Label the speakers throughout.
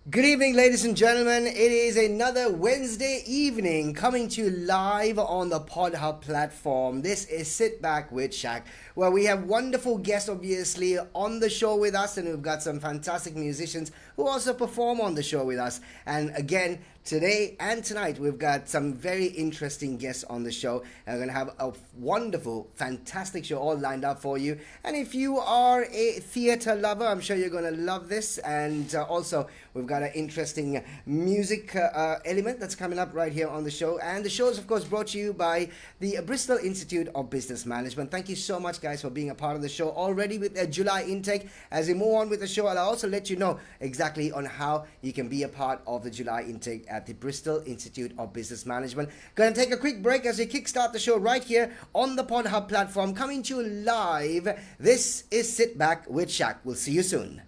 Speaker 1: Good evening, ladies and gentlemen. It is another Wednesday evening coming to you live on the Pod Hub platform. This is Sit Back with Shaq, where we have wonderful guests, obviously, on the show with us, and we've got some fantastic musicians who also perform on the show with us. And again, today and tonight, we've got some very interesting guests on the show, and we're going to have a wonderful, fantastic show all lined up for you. And if you are a theater lover, I'm sure you're going to love this. And also, we've got an interesting music element that's coming up right here on the show. And the show is, of course, brought to you by the Bristol Institute of Business Management. Thank you so much, guys, for being a part of the show already with their July intake. As we move on with the show, I'll also let you know exactly on how you can be a part of the July intake at the Bristol Institute of Business Management. Going to take a quick break as we kickstart the show right here on the Pod Hub platform, coming to you live. This is Sit Back with Shaq. We'll see you soon.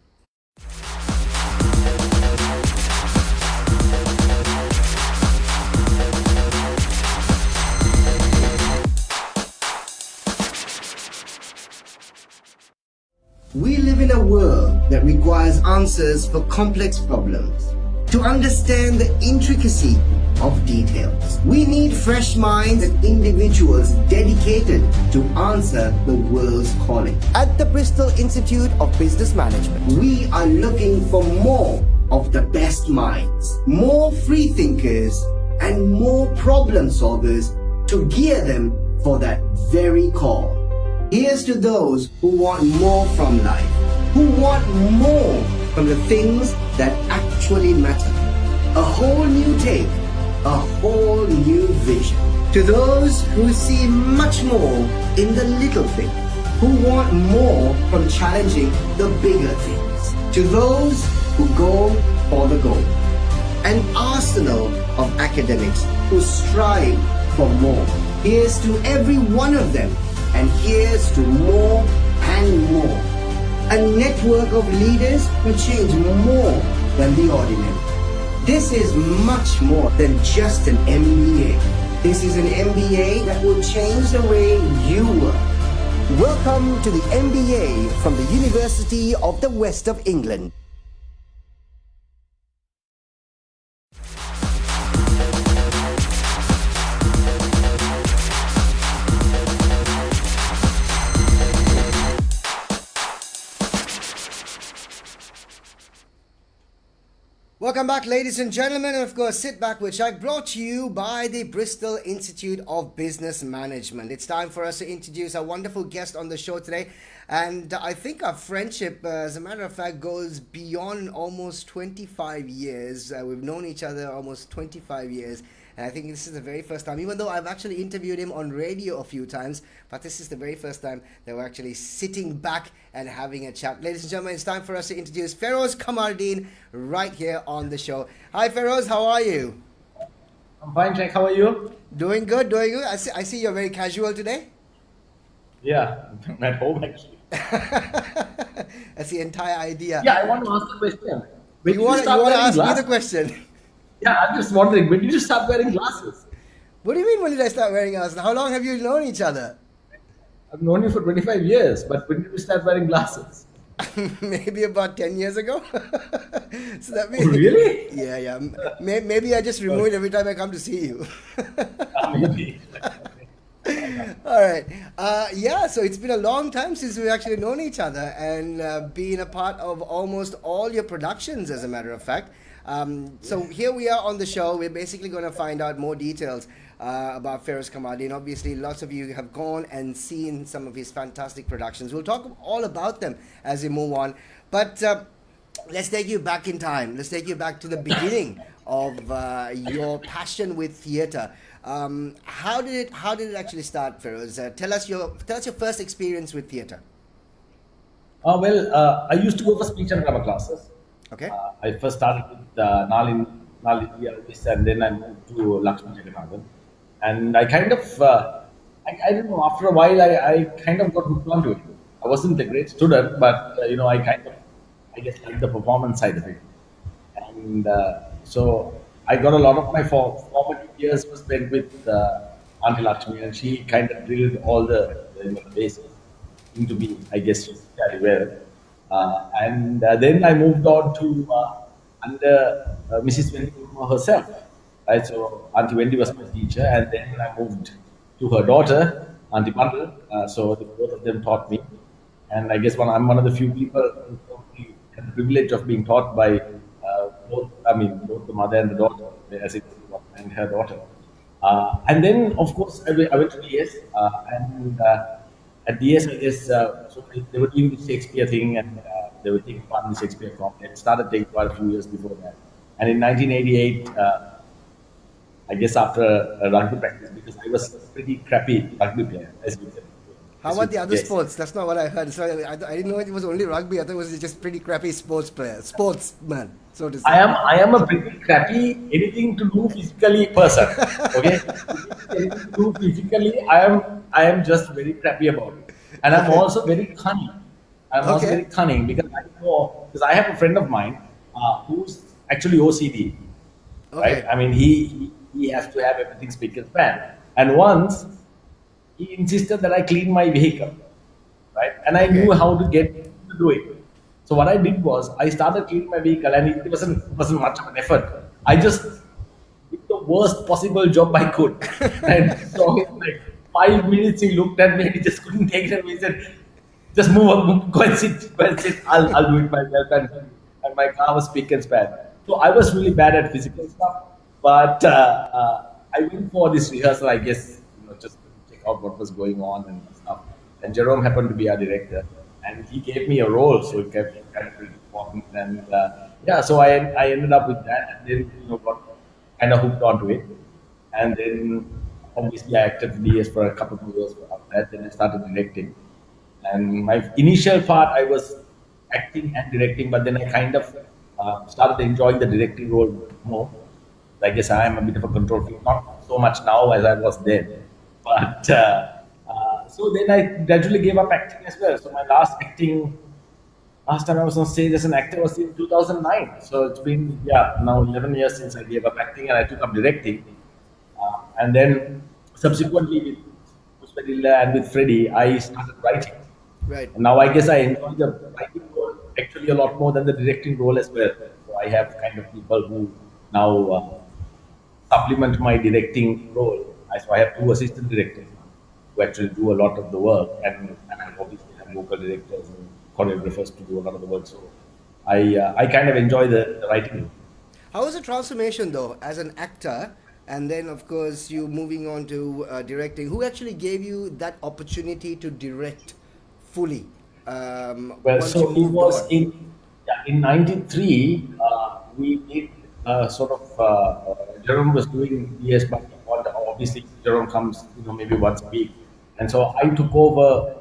Speaker 1: We live in a world that requires answers for complex problems. To understand the intricacy of details, we need fresh minds and individuals dedicated to answer the world's calling. At the Bristol Institute of Business Management, we are looking for more of the best minds, more free thinkers, and more problem solvers to gear them for that very call. Here's to those who want more from life, who want more from the things that actually matter. A whole new take, a whole new vision. To those who see much more in the little things, who want more from challenging the bigger things. To those who go for the goal. An arsenal of academics who strive for more. Here's to every one of them. And here's to more and more. A network of leaders who change more than the ordinary. This is much more than just an MBA. This is an MBA that will change the way you work. Welcome to the MBA from the University of the West of England. Welcome back, ladies and gentlemen, and of course, Sit Back with Shaq, brought to you by the Bristol Institute of Business Management. It's time for us to introduce our wonderful guest on the show today, and I think our friendship, as a matter of fact, goes beyond almost 25 years. We've known each other almost 25 years. And I think this is the very first time, even though I've actually interviewed him on radio a few times, but this is the very first time that we're actually sitting back and having a chat. Ladies and gentlemen, it's time for us to introduce Feroze Kamardeen right here on the show. Hi, Feroze, how are you?
Speaker 2: I'm fine, Jack. How are you?
Speaker 1: Doing good, doing good. I see you're very casual today.
Speaker 2: Yeah, I'm at home actually.
Speaker 1: That's the entire idea.
Speaker 2: Yeah, I want to ask a question. When
Speaker 1: You
Speaker 2: did you
Speaker 1: want
Speaker 2: start
Speaker 1: to
Speaker 2: wearing
Speaker 1: ask me the
Speaker 2: glasses?
Speaker 1: question?
Speaker 2: Yeah, I'm just wondering, when did you start wearing glasses?
Speaker 1: What do you mean, when did I start wearing glasses? How long have you known each other?
Speaker 2: I've known you for 25 years, but when did you start wearing glasses?
Speaker 1: Maybe about 10 years ago. So that
Speaker 2: Oh,
Speaker 1: means,
Speaker 2: really?
Speaker 1: yeah. Maybe I just remove it every time I come to see you.
Speaker 2: Maybe.
Speaker 1: All right. Yeah, so it's been a long time since we've actually known each other and been a part of almost all your productions, as a matter of fact. So here we are on the show. We're basically going to find out more details about Feroze Kamardeen. Obviously, lots of you have gone and seen some of his fantastic productions. We'll talk all about them as we move on. But let's take you back in time. Let's take you back to the beginning of your passion with theatre. How did it actually start, Feroze? Tell us your first experience with theatre.
Speaker 2: I used to go for speech and drama classes.
Speaker 1: Okay.
Speaker 2: I first started with Nalini and then I moved to Lakshmi Jagannath. And I kind of, I don't know, after a while, I kind of got hooked onto it. I wasn't a great student, but, I kind of, I guess, like the performance side of it. And so I got a lot of my formative years was spent with Auntie Lakshmi, and she kind of drilled all the basics into me, I guess, very well. And then I moved on to under Mrs. Wendy herself. Right, so Auntie Wendy was my teacher, and then I moved to her daughter, Auntie Bundle. So both of them taught me, and I guess I'm one of the few people who probably had the privilege of being taught by both. I mean, both the mother and the daughter, as it and her daughter. And then, of course, I went to DS, and at DS, I guess, so they were doing the Shakespeare thing, and they were taking part in the Shakespeare comp. It started taking part a few years before that. And in 1988, I guess after a rugby practice, because I was a pretty crappy rugby player, as you said.
Speaker 1: How about the other sports? That's not what I heard. So I didn't know it was only rugby. I thought it was just pretty crappy sportsman, so to say.
Speaker 2: I am a pretty crappy anything to do physically person. Okay, anything to do physically, I am just very crappy about it, and I'm also very cunning. I'm also
Speaker 1: Okay.
Speaker 2: very cunning because I know because I have a friend of mine who's actually OCD. Right?
Speaker 1: Okay.
Speaker 2: I mean, he has to have everything speak and span. And once he insisted that I clean my vehicle, right? And I knew
Speaker 1: Okay.
Speaker 2: how to get him to do it. So what I did was I started cleaning my vehicle, and it wasn't much of an effort. I just did the worst possible job I could, and so in like 5 minutes he looked at me and he just couldn't take it, and he said, "Just move up, go and sit, go and sit. I'll do it myself." And my car was spick and span. So I was really bad at physical stuff, but I went for this rehearsal, I guess, just to check out what was going on and stuff. And Jerome happened to be our director, and he gave me a role, so it kept kind of pretty important. And yeah, so I ended up with that, and then got kind of hooked onto it. And then obviously I acted for DS for a couple of years after that. Then I started directing. And my initial part, I was acting and directing, but then I kind of started enjoying the directing role more. I guess I am a bit of a control freak, not so much now as I was then. But so then I gradually gave up acting as well. So my last time I was on stage as an actor was in 2009. So it's been, yeah, now 11 years since I gave up acting and I took up directing. And then subsequently with Puspadilla and with Freddy, I started writing.
Speaker 1: Right.
Speaker 2: And now I guess I enjoy the writing role actually a lot more than the directing role as well. So I have kind of people who now supplement my directing role. So I have two assistant directors who actually do a lot of the work, and I obviously have vocal directors and choreographers to do a lot of the work. So I kind of enjoy the writing.
Speaker 1: How was the transformation though, as an actor, and then of course you moving on to directing? Who actually gave you that opportunity to direct fully?
Speaker 2: Well,
Speaker 1: Once you
Speaker 2: so it
Speaker 1: moved
Speaker 2: was
Speaker 1: on.
Speaker 2: in '93. We did sort of Jerome was doing DS, but obviously Jerome comes maybe once a week, and so I took over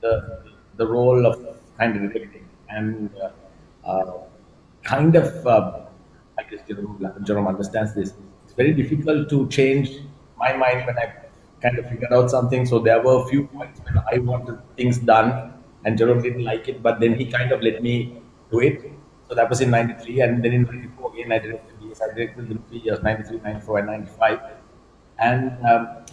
Speaker 2: the role of kind of directing and kind of I guess Jerome understands this. It's very difficult to change my mind when I kind of figured out something. So there were a few points when I wanted things done and Jerome didn't like it, but then he kind of let me do it. So that was in '93, and then in '94 again I directed these. I directed them 3 years, '93, '94, and '95. And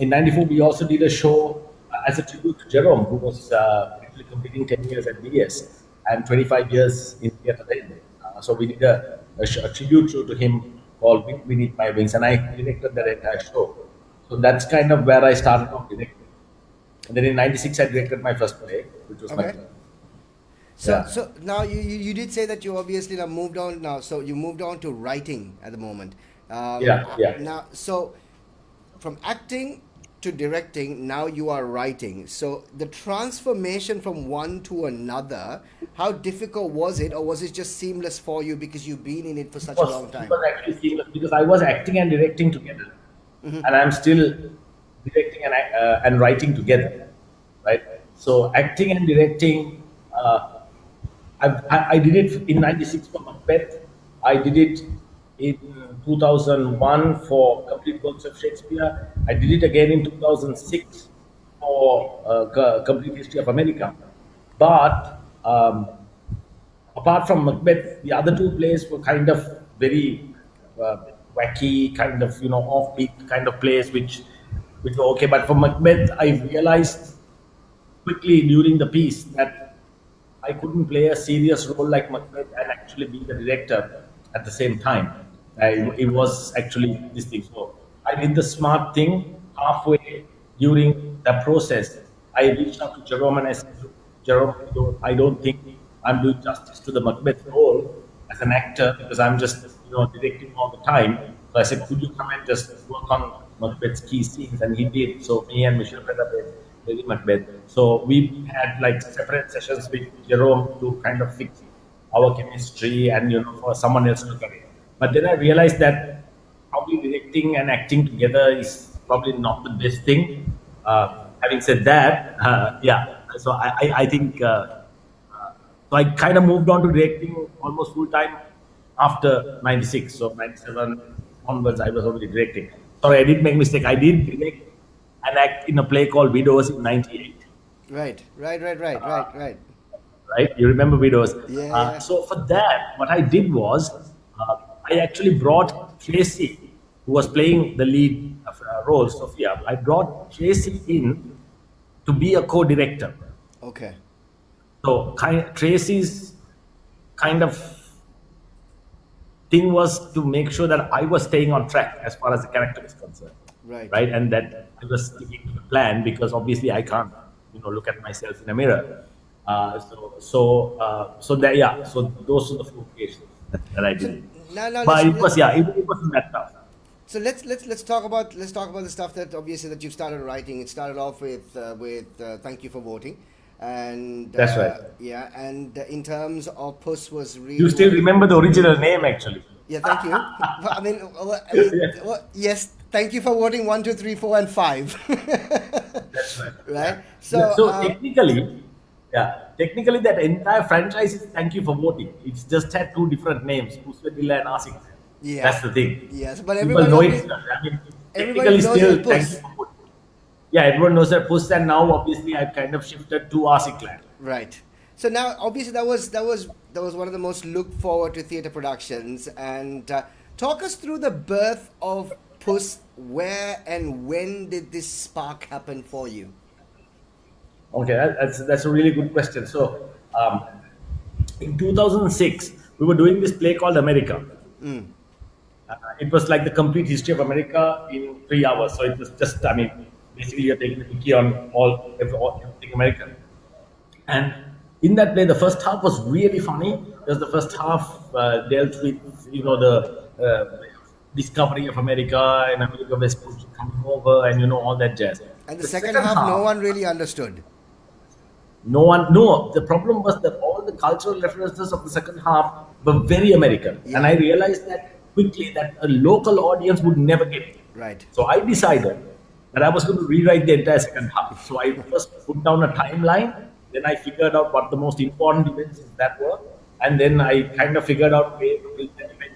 Speaker 2: in '94 we also did a show as a tribute to Jerome, who was actually completing 10 years at BS and 25 years in theatre then. So we did a tribute show to him called Beneath My Wings, and I directed that entire show. So that's kind of where I started off directing. And then in '96 I directed my first play, which was my
Speaker 1: Okay.
Speaker 2: yeah.
Speaker 1: So now you did say that you obviously now moved on now. So you moved on to writing at the moment.
Speaker 2: Yeah.
Speaker 1: Now, so from acting to directing, now you are writing. So the transformation from one to another, how difficult was it, or was it just seamless for you because you've been in it for such a long
Speaker 2: It
Speaker 1: time?
Speaker 2: was actually seamless because I was acting and directing together, and I'm still directing and writing together, right? So acting and directing, I did it in '96 for Macbeth. I did it in 2001 for Complete Works of Shakespeare. I did it again in 2006 for Complete History of America. But apart from Macbeth, the other two plays were kind of very uh, wacky, kind of offbeat kind of plays, which were okay. But for Macbeth, I realized quickly during the piece that I couldn't play a serious role like Macbeth and actually be the director. at the same time. It was actually this thing. So I did the smart thing halfway during the process. I reached out to Jerome and I said, Jerome, I don't think I'm doing justice to the Macbeth role as an actor because I'm just directing all the time. So I said, could you come and just work on Macbeth's key scenes? And he did. So me and Michelle Preda played Lady Macbeth. So we had like separate sessions with Jerome to kind of fix our chemistry and for someone else to come in. But then I realized that probably directing and acting together is probably not the best thing. Having said that, yeah. So I think so I kind of moved on to directing almost full time after '96. So '97 onwards, I was already directing. Sorry, I did make a mistake. I did direct and act in a play called Widows in '98.
Speaker 3: Right.
Speaker 2: Right? You remember Widows?
Speaker 3: Yeah.
Speaker 2: So for that, what I did was I actually brought Tracy, who was playing the lead role, Sophia. I brought Tracy in to be a co-director.
Speaker 3: Okay.
Speaker 2: So Tracy's kind of thing was to make sure that I was staying on track as far as the character is concerned.
Speaker 3: Right.
Speaker 2: And that I was sticking to the plan because obviously I can't, look at myself in a mirror. So that So those are the four cases that I did.
Speaker 3: Now
Speaker 2: But it wasn't that tough.
Speaker 3: So let's talk about the stuff that obviously that you've started writing. It started off with Thank You for Voting, and
Speaker 2: That's right.
Speaker 3: Yeah, and in terms of Puss was really.
Speaker 2: You still remember the original name actually.
Speaker 3: Yeah, thank you. I mean, yes, thank you for voting 1, 2, 3, 4, and 5.
Speaker 2: That's right.
Speaker 3: Right.
Speaker 2: So technically that entire franchise is Thank You for Voting. It's just had two different names, Pusvedilla and Arsik.
Speaker 3: Yeah.
Speaker 2: That's the thing.
Speaker 3: Yes, but
Speaker 2: People
Speaker 3: everybody
Speaker 2: know
Speaker 3: always-
Speaker 2: it. I mean,
Speaker 3: everybody
Speaker 2: technically
Speaker 3: knows
Speaker 2: still
Speaker 3: it's Puss.
Speaker 2: Thank You for Voting. Yeah, everyone knows that Puss, and now obviously I've kind of shifted to Arsik Clan.
Speaker 3: Right. So now, obviously, that was one of the most looked forward to theatre productions. And talk us through the birth of Puss. Where and when did this spark happen for you?
Speaker 2: Okay, that's a really good question. So, in 2006, we were doing this play called America. It was like the complete history of America in 3 hours. So it was just, basically you're taking the wiki on everything American. And in that play, the first half was really funny because the first half dealt with, the discovery of America and America West Coast coming over and, all that jazz.
Speaker 3: And the second half, no one really understood.
Speaker 2: No, the problem was that all the cultural references of the second half were very American.
Speaker 3: Yeah.
Speaker 2: And I realized that quickly that a local audience would never get it.
Speaker 3: Right.
Speaker 2: So I decided that I was going to rewrite the entire second half. So I first put down a timeline, then I figured out what the most important events in that were, and then I kind of figured out a way to build that event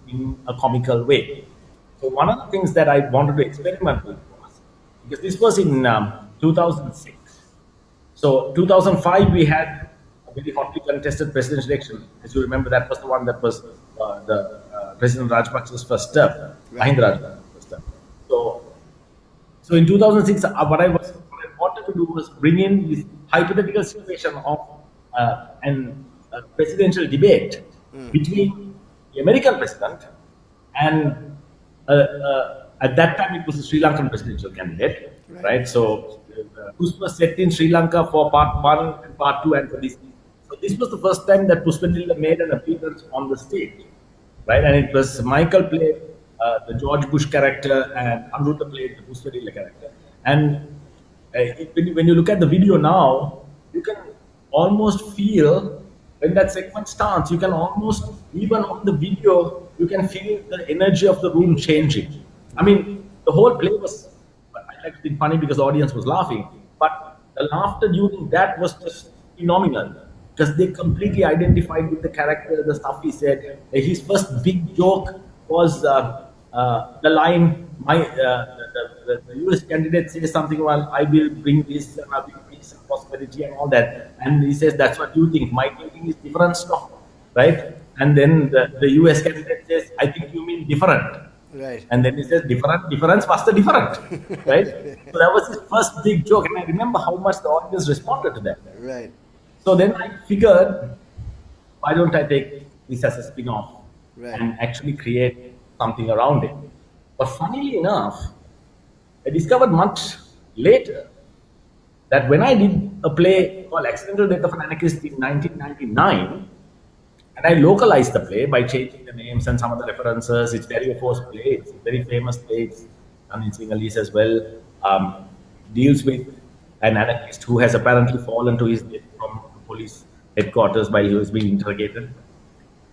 Speaker 2: in a comical way. So one of the things that I wanted to experiment with was, because this was in 2006. So 2005 we had a very hotly contested presidential election. As you remember, that was the one that was the President Rajapaksa's first term, Mahinda Rajapaksa's first term. So in 2006, what I wanted to do was bring in this hypothetical situation of a presidential debate between the American president and at that time it was a Sri Lankan presidential candidate, right? So Puss was set in Sri Lanka for part 1 and part 2 and for this. So this was the first time that Pusvedilla made an appearance on the stage, right? And it was Michael played the George Bush character and Amruta played the Pusvedilla character. And when you look at the video now, you can almost feel when that segment starts, you can almost, even on the video, you can feel the energy of the room changing. I mean, the whole play was, I like to think funny because the audience was laughing, but the laughter during that was just phenomenal because they completely identified with the character, the stuff he said. His first big joke was the line, the US candidate says something, well, I will bring this and I will bring peace and prosperity and all that. And he says, that's what you think. My thinking is different stuff, right? And then the US candidate says, I think you mean different.
Speaker 3: Right.
Speaker 2: And then he says, difference was the different, right? So that was his first big joke. And I remember how much the audience responded to that.
Speaker 3: Right.
Speaker 2: So then I figured, why don't I take this as a spin-off?
Speaker 3: Right.
Speaker 2: and actually create something around it. But funnily enough, I discovered much later that when I did a play called Accidental Death of an Anarchist in 1999, and I localized the play by changing the names and some of the references. It's very forced play. It's a very famous play. It's done in Sinhalese as well. Deals with an anarchist who has apparently fallen to his death from police headquarters while he was being interrogated.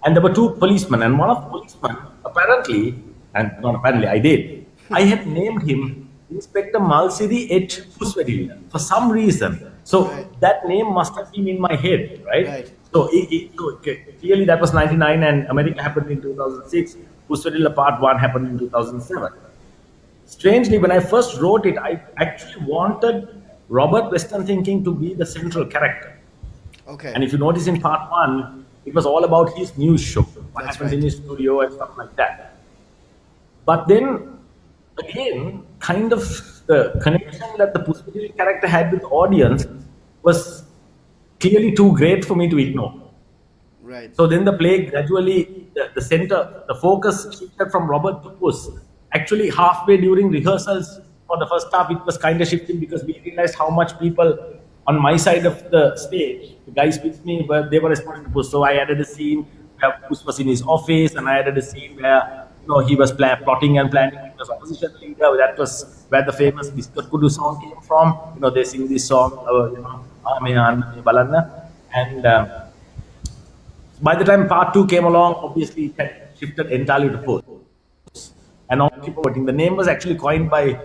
Speaker 2: And there were two policemen, and one of the policemen apparently, and not apparently, I did. I had named him Inspector Malsidi H. Pusvedilla for some reason. So
Speaker 3: Right.
Speaker 2: that name must have been in my head, right?
Speaker 3: Right.
Speaker 2: So clearly that was 99, and America happened in 2006. Pusvedilla Part 1 happened in 2007. Strangely, when I first wrote it, I actually wanted Robert Western Thinking to be the central character.
Speaker 3: Okay.
Speaker 2: And if you notice in part one, it was all about his news show, what
Speaker 3: That's
Speaker 2: happens
Speaker 3: right.
Speaker 2: in his studio and stuff like that. But then again, kind of the connection that the Pushpajili character had with the audience was clearly too great for me to ignore.
Speaker 3: Right.
Speaker 2: So then the play gradually, the center, the focus shifted from Robert to Puss. Actually, halfway during rehearsals for the first half, it was kind of shifting because we realized how much people on my side of the stage, the guys with me, they were responding to Puss. So I added a scene where Puss was in his office, and I added a scene where he was plotting and planning. He was opposition leader. That was where the famous Biscuit Kudu song came from. They sing this song, "Aame Aanne Balanna," and by the time part two came along, obviously it had shifted entirely to Puss. And on pivoting, the name was actually coined by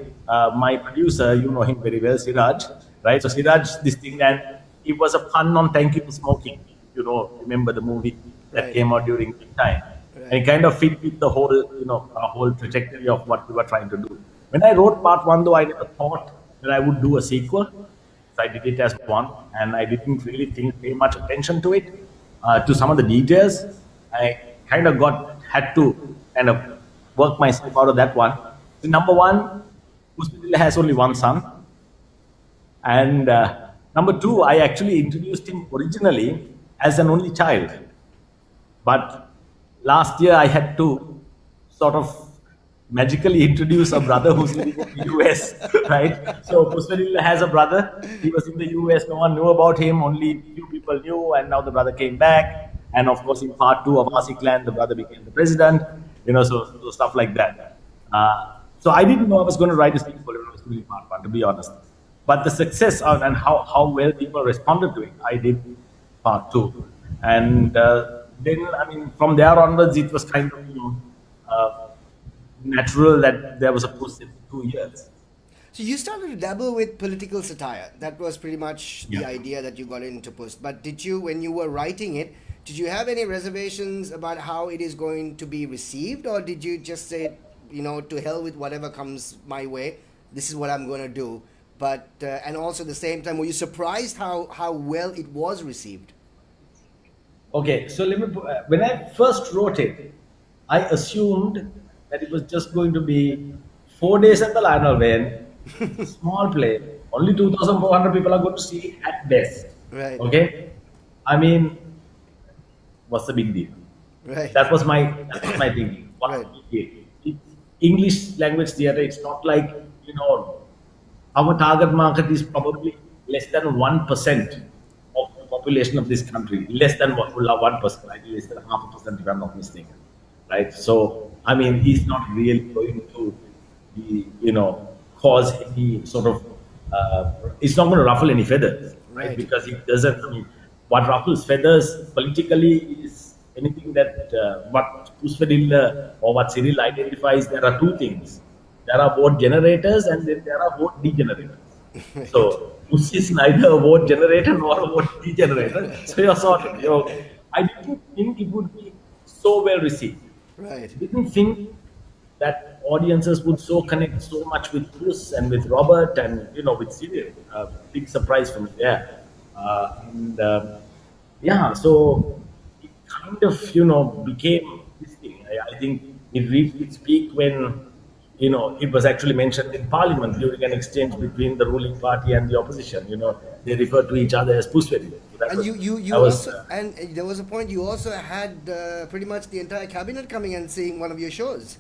Speaker 2: my producer. You know him very well, Siraj, right? So Siraj, this thing, and it was a pun on "Thank You for Smoking." Remember the movie that
Speaker 3: Right.
Speaker 2: came out during that time, and
Speaker 3: Right.
Speaker 2: it kind of fit with the whole, our whole trajectory of what we were trying to do. When I wrote part one, though, I never thought that I would do a sequel. So I did it as one, and I didn't really pay much attention to it, to some of the details. I kind of had to kind of work myself out of that one. So number one, Puspitilla has only one son, and number two, I actually introduced him originally as an only child, but last year I had to sort of magically introduce a brother who's living in the US, right? So Puspitilla has a brother. He was in the US. No one knew about him. Only few people knew, and now the brother came back. And of course, in part two of Arsik Land, the brother became the president. So stuff like that. So I didn't know I was going to write a sequel when I was doing part one, to be honest. But the success and how well people responded to it, I did part two. And then, I mean, from there onwards, it was kind of, natural that there was a post in 2 years.
Speaker 3: So you started to dabble with political satire. That was pretty much the
Speaker 2: Yeah.
Speaker 3: idea that you got into Post. But did you, when you were writing it, did you have any reservations about how it is going to be received, or did you just say, to hell with whatever comes my way? This is what I'm going to do. But and also at the same time, were you surprised how well it was received?
Speaker 2: Okay, so when I first wrote it, I assumed that it was just going to be 4 days at the Lionel Wayne, small play, only 2,400 people are going to see it at best.
Speaker 3: Right.
Speaker 2: Okay, I mean, what's the big deal?
Speaker 3: Right.
Speaker 2: That was my thinking. What's
Speaker 3: Right.
Speaker 2: the big deal? English language theatre. It's not like our target market is probably less than 1% of the population of this country. Less than 1%, right? Less than 0.5%, if I'm not mistaken, right? So I mean, he's not really going to be, cause any sort of. It's not going to ruffle any feathers, right?
Speaker 3: Right.
Speaker 2: Because it doesn't. I mean, what ruffles feathers politically is anything that what Puspedilla or what Cyril identifies. There are two things. There are vote generators and then there are vote degenerators. So Puss is neither a vote generator nor a vote degenerator. So I didn't think it would be so well received.
Speaker 3: Right.
Speaker 2: Didn't think that audiences would connect so much with Puss and with Robert and with Cyril. Big surprise for me there. Yeah, so it kind of became this thing. I think it reached its peak when it was actually mentioned in Parliament during an exchange between the ruling party and the opposition. They referred to each other as Puswedi. So
Speaker 3: And you
Speaker 2: that was,
Speaker 3: also, and there was a point you also had pretty much the entire cabinet coming and seeing one of your shows.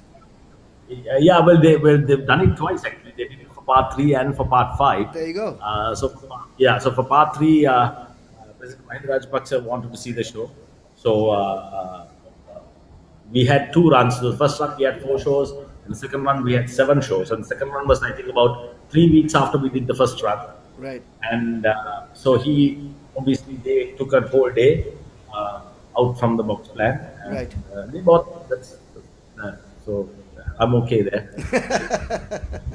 Speaker 2: yeah, they've done it twice actually. They did it for part 3 and for part 5.
Speaker 3: There you go.
Speaker 2: So for part 3, President Mahinda Rajapaksa wanted to see the show. So we had 2 runs. So the first run we had 4 shows, and the second run we had 7 shows. And the second run was, I think, about 3 weeks after we did the first run.
Speaker 3: Right.
Speaker 2: And so they took a whole day out from the box plan. And,
Speaker 3: Right.
Speaker 2: They bought so I'm okay there.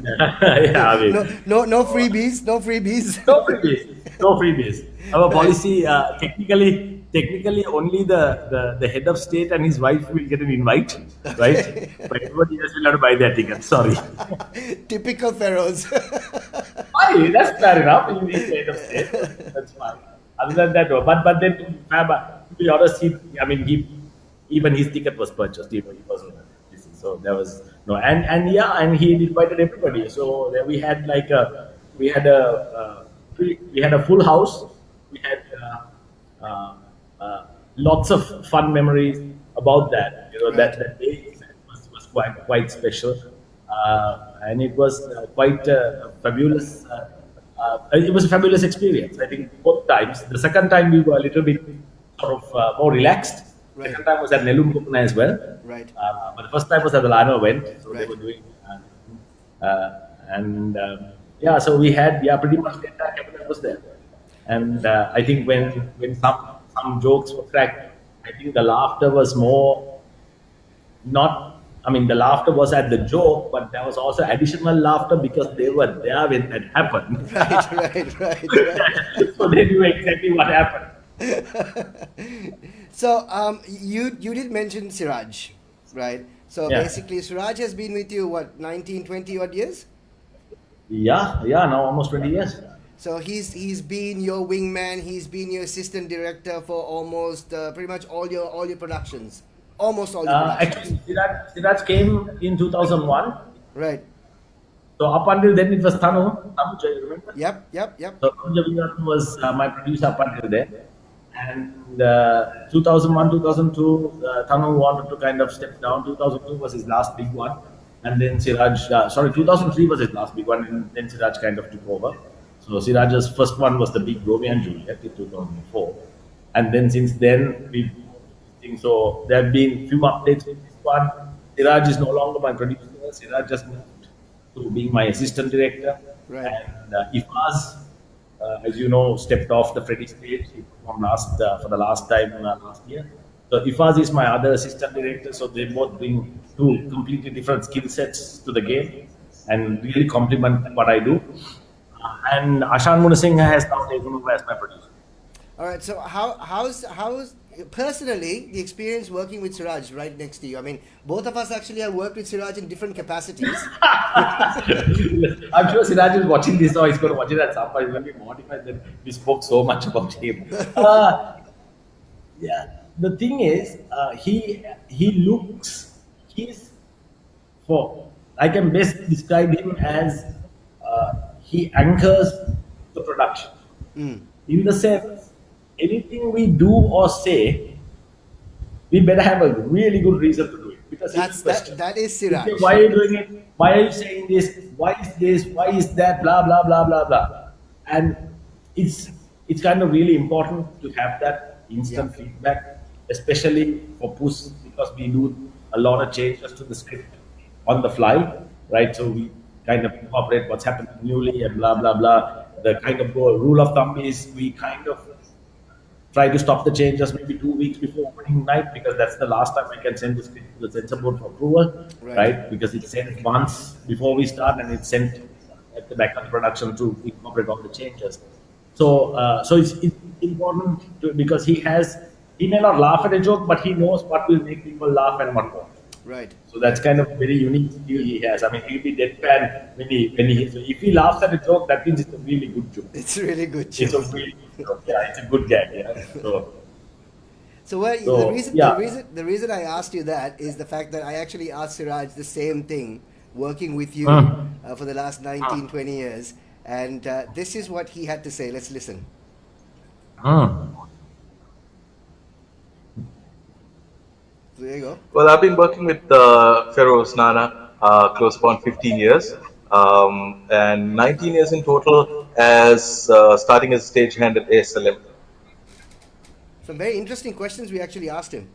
Speaker 2: Yeah, I mean,
Speaker 3: No freebies, no freebies.
Speaker 2: no freebies. No freebies. Our policy, technically, only the head of state and his wife will get an invite, right? But everybody else will have to buy their ticket. Sorry.
Speaker 3: Typical Feroze.
Speaker 2: Fine, that's fair enough. You need the head of state. That's fine. Other than that, no. But then to be honest, even his ticket was purchased. He wasn't. So there was no, and he invited everybody. So there we had we had a full house. We had lots of fun memories about that. That day was quite special, and it was quite fabulous. It was a fabulous experience. I think both times. The second time we were a little bit sort of more relaxed.
Speaker 3: Right.
Speaker 2: Second time was at Nelum Kupna as well.
Speaker 3: Right.
Speaker 2: But the first time was at the Lano event, so
Speaker 3: Right.
Speaker 2: they were doing, so we had pretty much the entire cabinet was there, and I think when some jokes were cracked, I think the laughter was more not. I mean, the laughter was at the joke, but there was also additional laughter because they were there when that happened.
Speaker 3: Right.
Speaker 2: So they knew exactly what happened.
Speaker 3: So you did mention Siraj, right? So
Speaker 2: Yeah.
Speaker 3: basically Siraj has been with you what 19, 20 odd years?
Speaker 2: Yeah, now almost 20 years.
Speaker 3: So he's been your wingman, he's been your assistant director for almost pretty much all your productions. Almost all your productions.
Speaker 2: Actually, Siraj came in 2001.
Speaker 3: Right.
Speaker 2: So up until then, it was Tanu. You remember?
Speaker 3: Yep.
Speaker 2: So Tanu Javirathan was my producer up until then. And 2001, 2002, Tanu wanted to kind of step down. 2002 was his last big one. And then 2003 was his last big one. And then Siraj kind of took over. So Siraj's first one was the big Romeo and Juliet in 2004. And then since then, so there have been few updates with this one. Siraj is no longer my producer. Siraj just moved to being my assistant director.
Speaker 3: Right.
Speaker 2: And Ifaz, as you know, stepped off the Freddy stage for the last time last year. So Ifaz is my other assistant director. So they both bring 2 completely different skill sets to the game and really complement what I do. And Ashan Munasinghe has now taken over as my producer.
Speaker 3: All right. So how's personally the experience working with Siraj right next to you? I mean, both of us actually have worked with Siraj in different capacities.
Speaker 2: I'm sure Siraj is watching this, or he's going to watch it at some point. He's going to be mortified that we spoke so much about him. The thing is, I can best describe him as he anchors the production. In the sense, anything we do or say, we better have a really good reason to do it. Because
Speaker 3: that is Siraj.
Speaker 2: Why are you doing it? Why are you saying this? Why is this? Why is that? Blah blah blah blah blah. And it's kind of really important to have that instant feedback, especially for Puss, because we do a lot of changes to the script on the fly, right? So we kind of incorporate what's happening newly and blah blah blah. The kind of rule of thumb is we kind of try to stop the changes maybe 2 weeks before opening night, because that's the last time I can send the script to the censor board for approval, right? Because it's sent once before we start and it's sent at the back of the production to incorporate all the changes. So it's important because he may not laugh at a joke, but he knows what will make people laugh and what won't.
Speaker 3: Right.
Speaker 2: So that's kind of very unique skill he has. I mean, he'll be deadpan if he laughs at a joke, that means it's a really good joke.
Speaker 3: It's a really good joke.
Speaker 2: It's a really good joke. Yeah, it's a good gag. Yeah.
Speaker 3: The reason I asked you that is the fact that I actually asked Siraj the same thing working with you
Speaker 2: Mm.
Speaker 3: for the last 19, 20 years. And this is what he had to say. Let's listen.
Speaker 2: Mm.
Speaker 3: So there you go.
Speaker 4: Well, I've been working with Feroze Nana close upon 15 years, and 19 years in total as starting as a stagehand at ASLM.
Speaker 3: Some very interesting questions we actually asked him.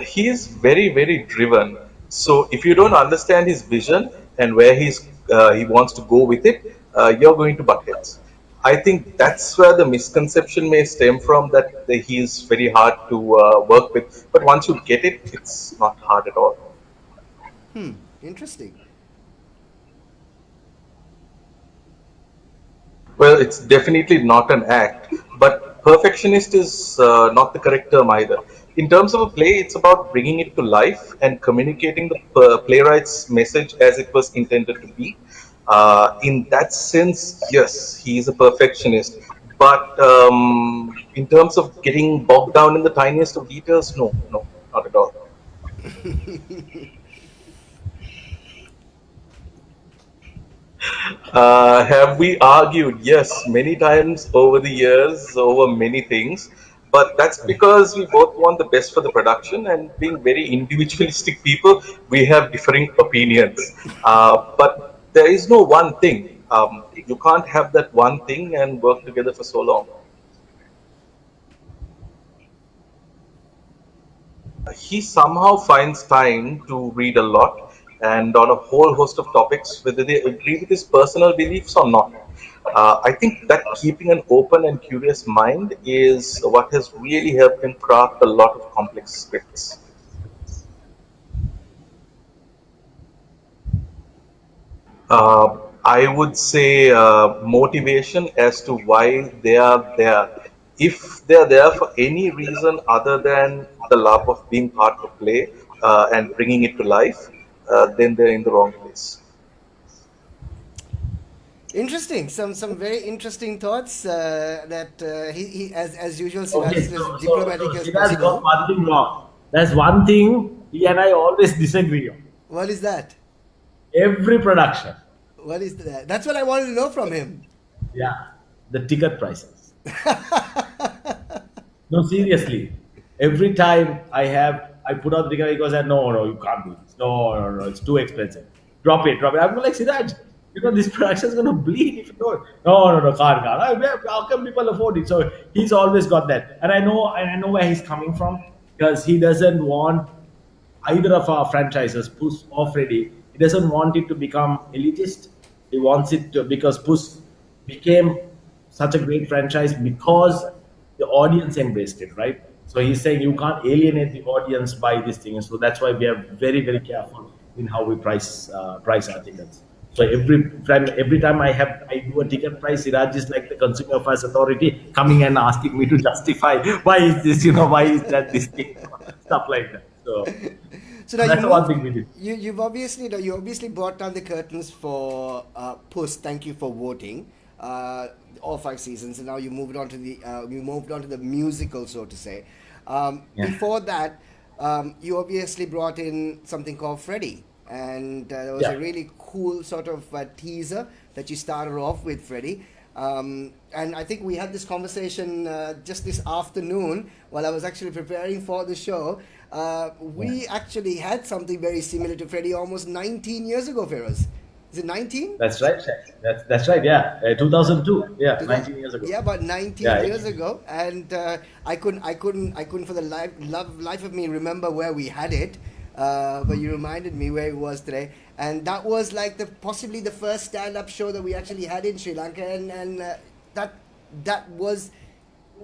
Speaker 4: He is very, very driven. So if you don't understand his vision and where he wants to go with it, you're going to butt heads. I think that's where the misconception may stem from, that he is very hard to work with. But once you get it, it's not hard at all.
Speaker 3: Interesting.
Speaker 4: Well, it's definitely not an act, but perfectionist is not the correct term either. In terms of a play, it's about bringing it to life and communicating the playwright's message as it was intended to be. In that sense, yes, he is a perfectionist. But in terms of getting bogged down in the tiniest of details, no, no, not at all. Have we argued? Yes, many times over the years, over many things. But that's because we both want the best for the production, and being very individualistic people, we have differing opinions. But there is no one thing. You can't have that one thing and work together for so long. He somehow finds time to read a lot and on a whole host of topics, whether they agree with his personal beliefs or not. I think that keeping an open and curious mind is what has really helped him craft a lot of complex scripts. I would say motivation as to why they are there. If they are there for any reason other than the love of being part of play and bringing it to life, then they're in the wrong place.
Speaker 3: Interesting. Some very interesting thoughts that he as usual, Siraj
Speaker 2: Okay,
Speaker 3: is as diplomatic
Speaker 2: so
Speaker 3: as
Speaker 2: Siddharth got
Speaker 3: possible.
Speaker 2: one thing wrong. There's one thing he and I always disagree on.
Speaker 3: What is that?
Speaker 2: Every production.
Speaker 3: What is that? That's what I wanted to know from him.
Speaker 2: Yeah. The ticket prices. No, seriously. Every time I put out the ticket, he goes, no, no, you can't do this. No, no, no, it's too expensive. Drop it, drop it. I'm like, Siraj, this production is going to bleed if you don't. No, no, no, can't. How can people afford it? So he's always got that. And I know where he's coming from, because he doesn't want either of our franchises, Puss or Freddy. He doesn't want it to become elitist. He wants it to, because Puss became such a great franchise because the audience embraced it, right? So he's saying you can't alienate the audience by this thing, and so that's why we are very, very careful in how we price our tickets. So every time I do a ticket price, Siraj is like the consumer affairs authority coming and asking me to justify why is this, why is that this thing, stuff like that. So
Speaker 3: So now
Speaker 2: that's the one thing we did.
Speaker 3: you obviously brought down the curtains for Puss. Thank you for voting. All 5 seasons, and now you moved on to the musical, so to say.
Speaker 2: Yeah.
Speaker 3: Before that, you obviously brought in something called Freddy, and there was
Speaker 2: Yeah.
Speaker 3: a really cool sort of teaser that you started off with Freddy. And I think we had this conversation just this afternoon while I was actually preparing for the show. We actually had something very similar to Freddy almost 19 years ago, Feroz. Is it 19?
Speaker 2: That's right, Shaq. That's right. Yeah, 2002. Yeah, 19 years ago.
Speaker 3: Yeah, about 19
Speaker 2: Yeah,
Speaker 3: years ago, and I couldn't for the life of me remember where we had it, but you reminded me where it was today, and that was like possibly the first stand-up show that we actually had in Sri Lanka, and that was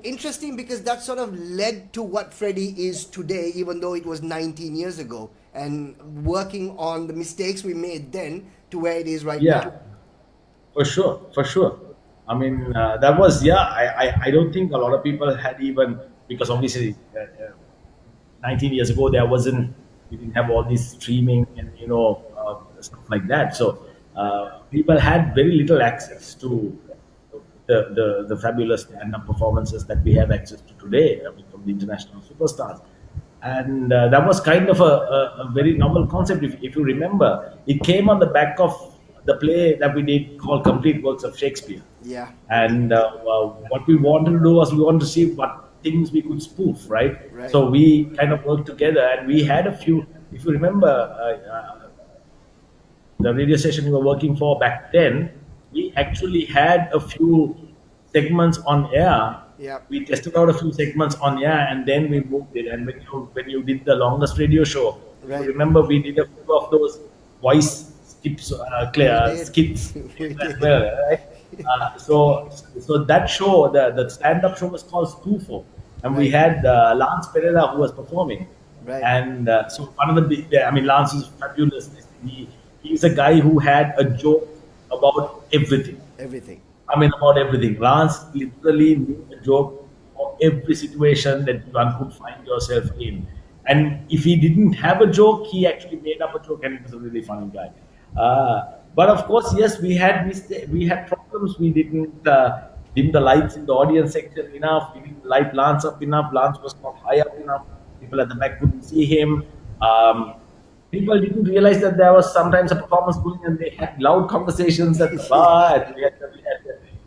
Speaker 3: interesting because that sort of led to what Freddy is today, even though it was 19 years ago, and working on the mistakes we made then to where it is right
Speaker 2: Yeah,
Speaker 3: now.
Speaker 2: for sure, for sure. I mean, that was, yeah. I don't think a lot of people had, even because obviously 19 years ago we didn't have all this streaming and stuff like that. So people had very little access to the fabulous stand-up performances that we have access to today, I mean, from the international superstars. and that was kind of a very novel concept. If you remember, it came on the back of the play that we did called Complete Works of Shakespeare.
Speaker 3: Yeah.
Speaker 2: And what we wanted to do was we wanted to see what things we could spoof, right?
Speaker 3: Right.
Speaker 2: So we kind of worked together, and we had a few. If you remember, the radio station we were working for back then, we actually had a few segments on air.
Speaker 3: Yeah.
Speaker 2: We tested out a few segments on air, and then we moved it. And when you did the longest radio show,
Speaker 3: Right.
Speaker 2: remember we did a few of those voice skips,
Speaker 3: We did.
Speaker 2: skits
Speaker 3: We
Speaker 2: as
Speaker 3: did.
Speaker 2: well, right? So that show, the stand-up show was called Spoofo, and we
Speaker 3: Right.
Speaker 2: had Lance Pereira who was performing.
Speaker 3: Right.
Speaker 2: And so one of Lance is fabulous. He's a guy who had a joke about everything.
Speaker 3: Everything.
Speaker 2: I mean, about everything. Lance literally knew a joke for every situation that one could find yourself in. And if he didn't have a joke, he actually made up a joke, and he was a really funny guy. But of course, yes, we had problems. We didn't dim the lights in the audience section enough. We didn't light Lance up enough. Lance was not high up enough. People at the back couldn't see him. People didn't realize that there was sometimes a performance going, and they had loud conversations at the bar. And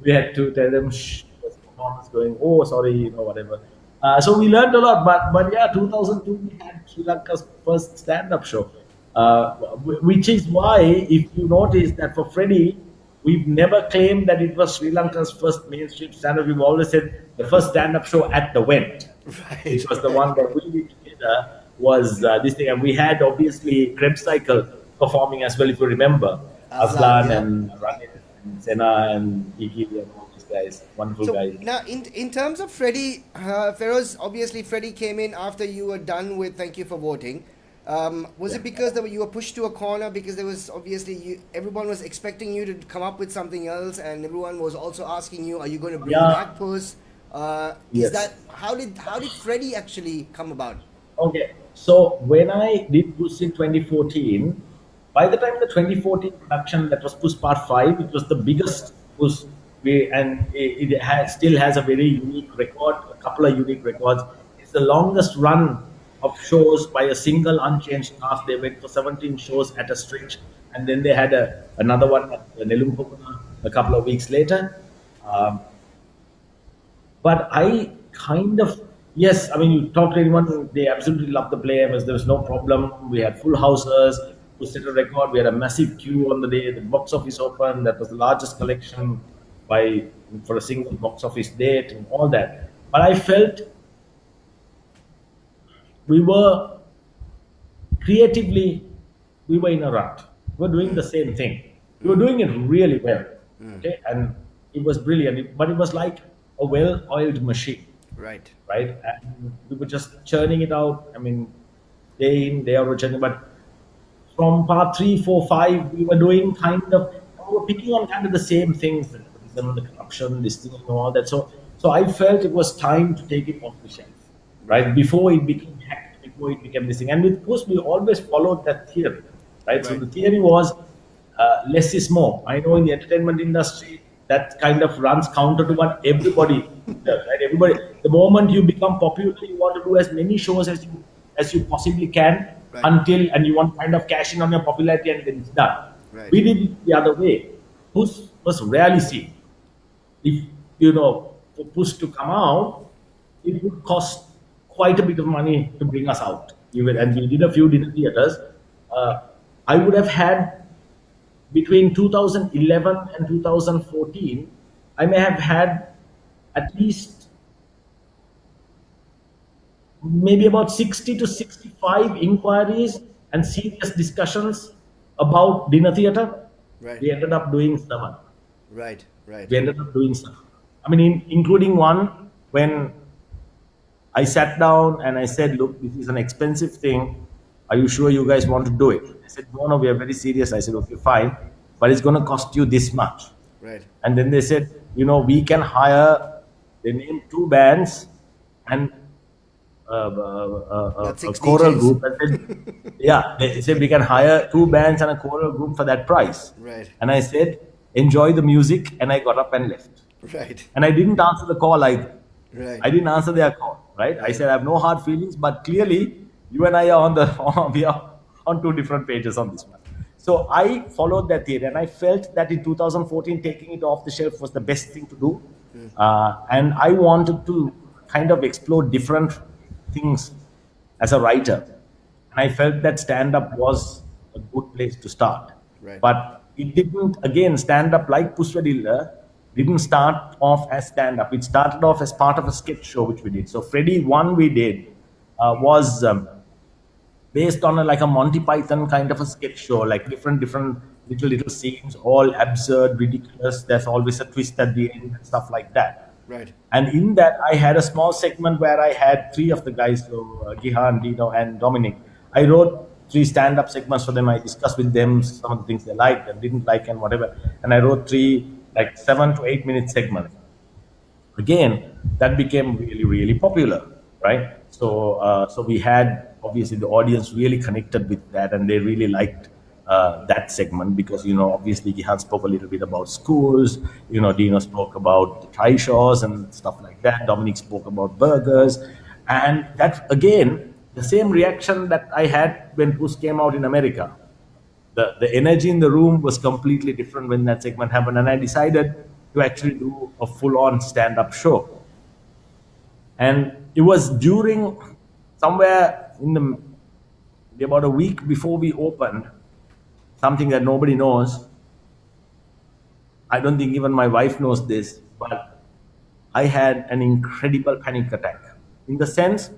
Speaker 2: we had to tell them, shh, there's a performance going. Oh, sorry, whatever. So we learned a lot. But yeah, 2002 we had Sri Lanka's first stand-up show, which is why, if you notice that for Freddy, we've never claimed that it was Sri Lanka's first mainstream stand-up. We've always said the first stand-up show at the Went.
Speaker 3: Right.
Speaker 2: It was the one that we did together was this thing. And we had, obviously, Krebs Cycle performing as well, if you remember. Aslan
Speaker 3: yeah.
Speaker 2: and Ranit and Sena and Iki and all these guys. Wonderful
Speaker 3: So
Speaker 2: guys.
Speaker 3: now, in terms of Freddy Feroze, obviously Freddy came in after you were done with Thank You for Voting. Was it because you were pushed to a corner because there was obviously everyone was expecting you to come up with something else, and everyone was also asking you, "Are you going to bring
Speaker 2: Yeah.
Speaker 3: back Puss?"
Speaker 2: Yes.
Speaker 3: Is that how did Freddy actually come about?
Speaker 2: Okay, so when I did Puss in 2014, by the time the 2014 production, that was Puss Part 5, it was the biggest Puss, and still has a very unique record, a couple of unique records. It's the longest run of shows by a single unchanged cast. They went for 17 shows at a stretch, and then they had another one at Nelumpokuna a couple of weeks later. But I kind of, yes, I mean, you talk to anyone, they absolutely love the play. There was no problem. We had full houses to set a record. We had a massive queue on the day the box office opened. That was the largest collection for a single box office date and all that. But I felt we were creatively, we were in a rut. We were doing the same thing. We were doing it really well. Okay, and it was brilliant. But it was like a well-oiled machine,
Speaker 3: Right.
Speaker 2: right? And we were just churning it out. I mean, day in, day out, we're churning. But from part 3, 4, 5, we were doing we were picking on kind of the same things, the corruption, this thing, and all that. So I felt it was time to take it off the shelf, right? Before it became hacked, before it became this thing. And with course, we always followed that theory, right? So the theory was less is more. I know in the entertainment industry, that kind of runs counter to what everybody does, right? Everybody, the moment you become popular, you want to do as many shows as you possibly can,
Speaker 3: Right.
Speaker 2: and you want to kind of cash in on your popularity, and then it's done.
Speaker 3: Right.
Speaker 2: We did it the other way. Puss was rarely seen. If for Puss to come out, it would cost quite a bit of money to bring us out. And we did a few dinner theaters. I would have had, between 2011 and 2014, I may have had at least maybe about 60 to 65 inquiries and serious discussions about dinner theater.
Speaker 3: Right.
Speaker 2: We ended up doing 7.
Speaker 3: Right. Right.
Speaker 2: We ended up doing 7. I mean, including one when I sat down and I said, look, this is an expensive thing. Are you sure you guys want to do it? They said, no, we are very serious. I said, okay, fine. But it's going to cost you this much.
Speaker 3: Right.
Speaker 2: And then they said, we can hire, they named 2 bands and a
Speaker 3: That's 6
Speaker 2: choral
Speaker 3: DJs.
Speaker 2: group. And then, yeah, they said we can hire 2 bands and a choral group for that price.
Speaker 3: Right.
Speaker 2: And I said, enjoy the music. And I got up and left.
Speaker 3: Right.
Speaker 2: And I didn't answer the call either.
Speaker 3: Right.
Speaker 2: I didn't answer their call, right? I said, I have no hard feelings, but clearly You and I are on the we are on two different pages on this one. So I followed that theory, and I felt that in 2014, taking it off the shelf was the best thing to do. And I wanted to kind of explore different things as a writer, and I felt that stand up was a good place to start.
Speaker 3: Right.
Speaker 2: But it didn't. Again, stand up like Puswadilla didn't start off as stand up. It started off as part of a sketch show which we did. So Freddy one we did was based on like a Monty Python kind of a sketch show, like different little scenes, all absurd, ridiculous. There's always a twist at the end and stuff like that.
Speaker 3: Right.
Speaker 2: And in that, I had a small segment where I had three of the guys, so Gihan, Dino, and Dominic. I wrote three stand-up segments for them. I discussed with them some of the things they liked and didn't like and whatever. And I wrote three like 7 to 8 minute segments. Again, that became really popular, right? So we had obviously the audience really connected with that, and they really liked that segment because obviously Gihan spoke a little bit about schools, Dino spoke about the trishaws and stuff like that. Dominic spoke about burgers, and that again the same reaction that I had when Puss came out in America. The energy in the room was completely different when that segment happened, and I decided to actually do a full-on stand-up show. And it was during somewhere in the about a week before we opened, something that nobody knows. I don't think even my wife knows this, but I had an incredible panic attack. In the sense,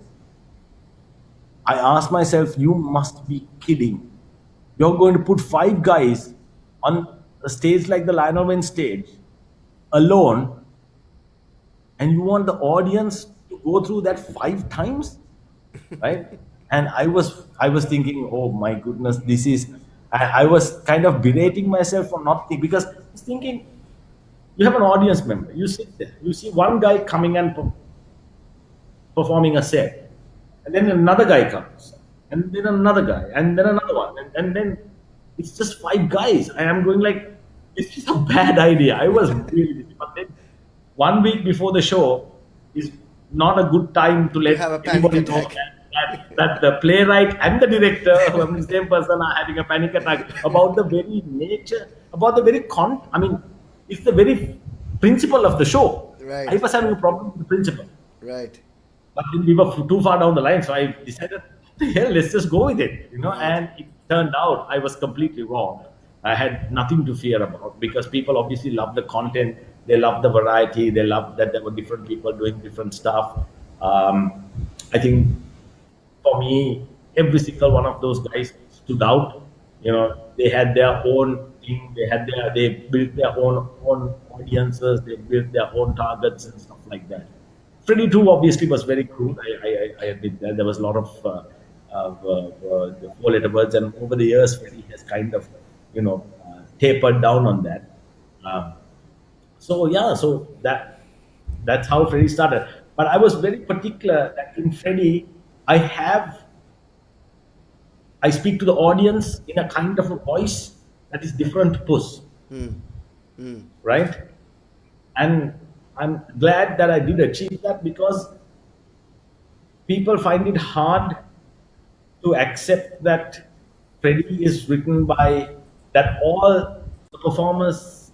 Speaker 2: I asked myself, you must be kidding. You're going to put 5 guys on a stage like the Lionel Wayne stage alone, and you want the audience to go through that 5 times, right? And I was thinking, oh my goodness, this is. I was kind of berating myself for not thinking, because I was thinking, you have an audience member, you sit there, you see one guy coming and performing a set, and then another guy comes, and then another guy, and then another one, and then it's just 5 guys. I am going like, this is a bad idea. I was really busy. But then 1 week before the show is not a good time to let
Speaker 3: have a panic
Speaker 2: anybody know
Speaker 3: attack.
Speaker 2: that the playwright and the director, who are the same person, are having a panic attack about the very nature, about the very it's the very principle of the show.
Speaker 3: Right.
Speaker 2: I was having a problem with the principle.
Speaker 3: Right.
Speaker 2: But then we were too far down the line, so I decided, what the hell, let's just go with it, And it turned out I was completely wrong. I had nothing to fear about, because people obviously love the content, they love the variety, they love that there were different people doing different stuff. I think for me, every single one of those guys stood out. They had their own thing, they built their own audiences, they built their own targets and stuff like that. Freddy 2 obviously was very cool. I admit that there was a lot of the 4-letter words, and over the years, Freddy has kind of, tapered down on that. So that's how Freddy started. But I was very particular that in Freddy, I speak to the audience in a kind of a voice that is different to Puss, right? And I'm glad that I did achieve that, because people find it hard to accept that Freddy is written by, that all the performers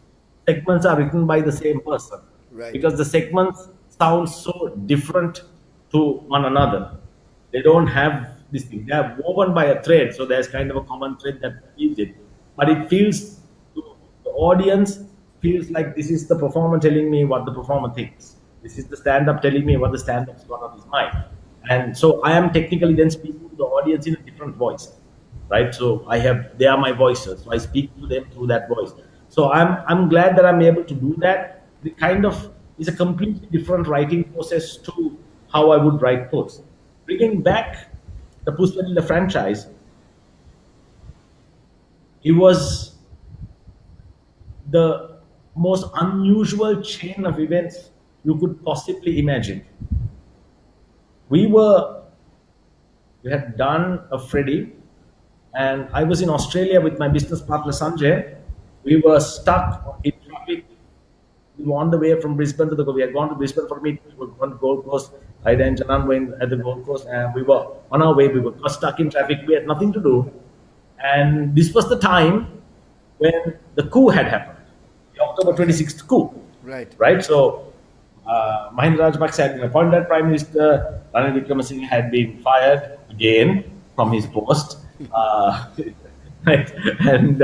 Speaker 2: segments are written by the same person.
Speaker 3: Right.
Speaker 2: Because the segments sound so different to one another. They don't have this thing. They are woven by a thread, so there's kind of a common thread that feeds it. But it feels, to the audience, feels like this is the performer telling me what the performer thinks. This is the stand-up telling me what the stand-up's got on his mind. And so I am technically then speaking to the audience in a different voice, right? So they are my voices. So I speak to them through that voice. So I'm glad that I'm able to do that. It kind of is a completely different writing process to how I would write Puss. Bringing back the Puss Vanilla franchise, it was the most unusual chain of events you could possibly imagine. We had done a Freddy, and I was in Australia with my business partner Sanjay. We were stuck in traffic. We were on the way from Brisbane to we had gone to Brisbane for a meeting. We were going to Gold Coast. Aida and Janan were at the Gold Coast, and we were on our way. We were stuck in traffic. We had nothing to do, and this was the time when the coup had happened, the October 26th coup,
Speaker 3: Right.
Speaker 2: right? So Mahinda Rajapaksa had been appointed Prime Minister. Ranil Wickremesinghe had been fired again from his post. Right? And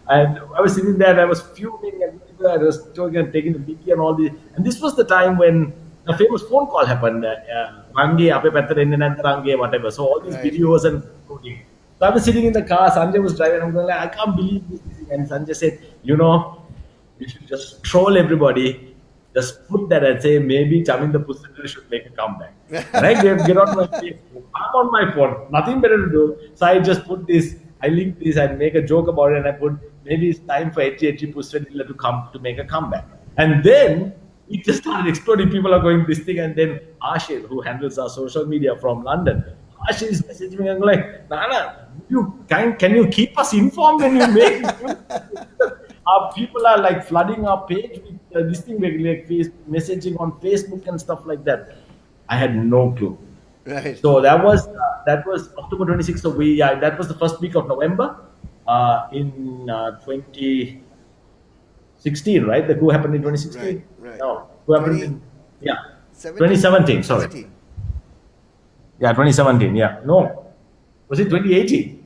Speaker 2: I was sitting there and I was fuming and I was talking and taking the BP and all this. And this was the time when the famous phone call happened. Range, ape pattara enne nantha range, whatever. So all these
Speaker 3: Right.
Speaker 2: videos and recording. So I was sitting in the car. Sanjay was driving. I'm going like, I can't believe this. And Sanjay said, you should just troll everybody. Just put that and say maybe Chaminda Pusandra should make a comeback. Right? Get on my Facebook. I'm on my phone. Nothing better to do. So I just put this. I link this. I make a joke about it, and I put maybe it's time for 80 Pusandra to come to make a comeback. And then it just started exploding. People are going this thing, and then Arsik, who handles our social media from London, Arsik is messaging me and like, Nana, can you keep us informed when you make it? Our people are like flooding our page with this thing, like messaging on Facebook and stuff like that. I had no clue.
Speaker 3: Right.
Speaker 2: So that was October 26th. So that was the first week of November in 2016, right? The coup happened in 2016.
Speaker 3: Right.
Speaker 2: No, coup happened
Speaker 3: 20
Speaker 2: in
Speaker 3: 17?
Speaker 2: 2017. Sorry.
Speaker 3: 17.
Speaker 2: Yeah, 2017. Yeah, no, was it 2018?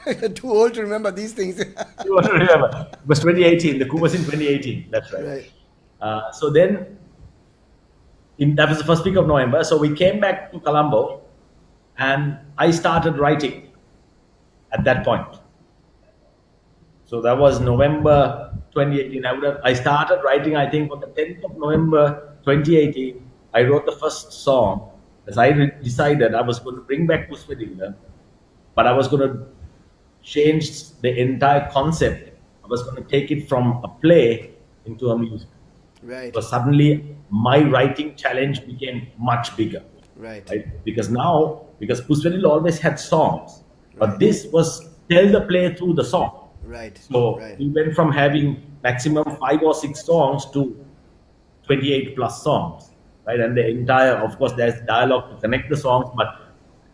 Speaker 3: You're too old to remember these things.
Speaker 2: You want to remember? It was 2018. The coup was in 2018. That's right.
Speaker 3: Right.
Speaker 2: So then, that was the first week of November. So we came back to Colombo, and I started writing at that point. So that was November 2018. I started writing, I think, on the 10th of November 2018. I wrote the first song, as I decided I was going to bring back Pushpadinga, but I was going to change the entire concept. I was going to take it from a play into a music.
Speaker 3: Right.
Speaker 2: So suddenly, my writing challenge became much bigger.
Speaker 3: Right.
Speaker 2: Because Pushpadinga always had songs, but this was tell the play through the song.
Speaker 3: Right.
Speaker 2: So
Speaker 3: right.
Speaker 2: we went from having maximum 5 or 6 songs to 28 plus songs, right? And the entire, of course, there's dialogue to connect the songs, but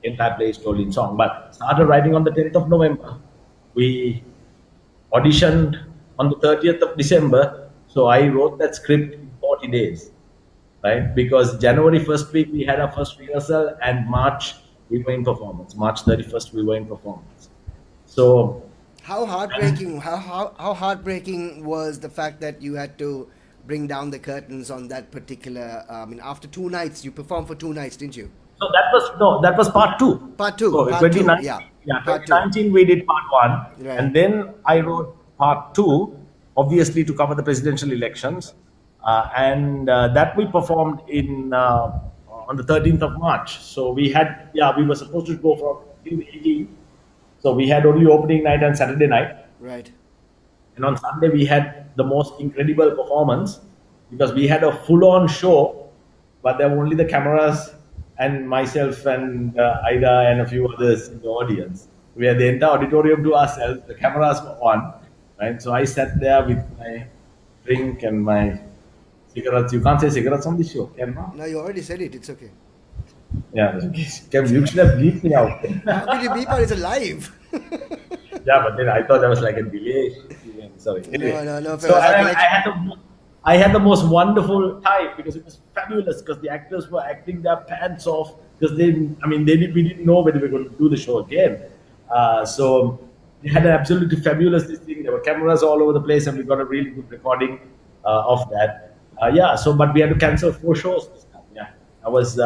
Speaker 2: the entire play is told in song. But started writing on the 10th of November. We auditioned on the 30th of December. So I wrote that script in 40 days, right? Because January first week we had our first rehearsal, and March we were in performance. March 31st we were in performance. So
Speaker 3: How heartbreaking! How heartbreaking was the fact that you had to bring down the curtains on that particular? After 2 nights, you performed for 2 nights, didn't you?
Speaker 2: So that was part 2.
Speaker 3: Part 2.
Speaker 2: So
Speaker 3: Part
Speaker 2: 2019,
Speaker 3: 2. Yeah. Part 2.
Speaker 2: 2019 we did part 1,
Speaker 3: Right.
Speaker 2: and then I wrote part 2, obviously to cover the presidential elections, and that we performed on the 13th of March. So we were supposed to go from 18. So we had only opening night and Saturday night.
Speaker 3: Right.
Speaker 2: And on Sunday, we had the most incredible performance because we had a full-on show, but there were only the cameras and myself and Aida and a few others in the audience. We had the entire auditorium to ourselves. The cameras were on, right? So I sat there with my drink and my cigarettes. You can't say cigarettes on the show, can you?
Speaker 3: No, you already said it. It's okay.
Speaker 2: Yeah, you should have bleeped me out.
Speaker 3: How did you beep out? It's alive.
Speaker 2: Yeah, but then I thought there was like a delay. Sorry. Anyway,
Speaker 3: No.
Speaker 2: So I had the most wonderful time because it was fabulous because the actors were acting their pants off because we didn't know whether we were going to do the show again. So they had an absolutely fabulous thing. There were cameras all over the place, and we got a really good recording of that. But we had to cancel 4 shows this time. Yeah, I was.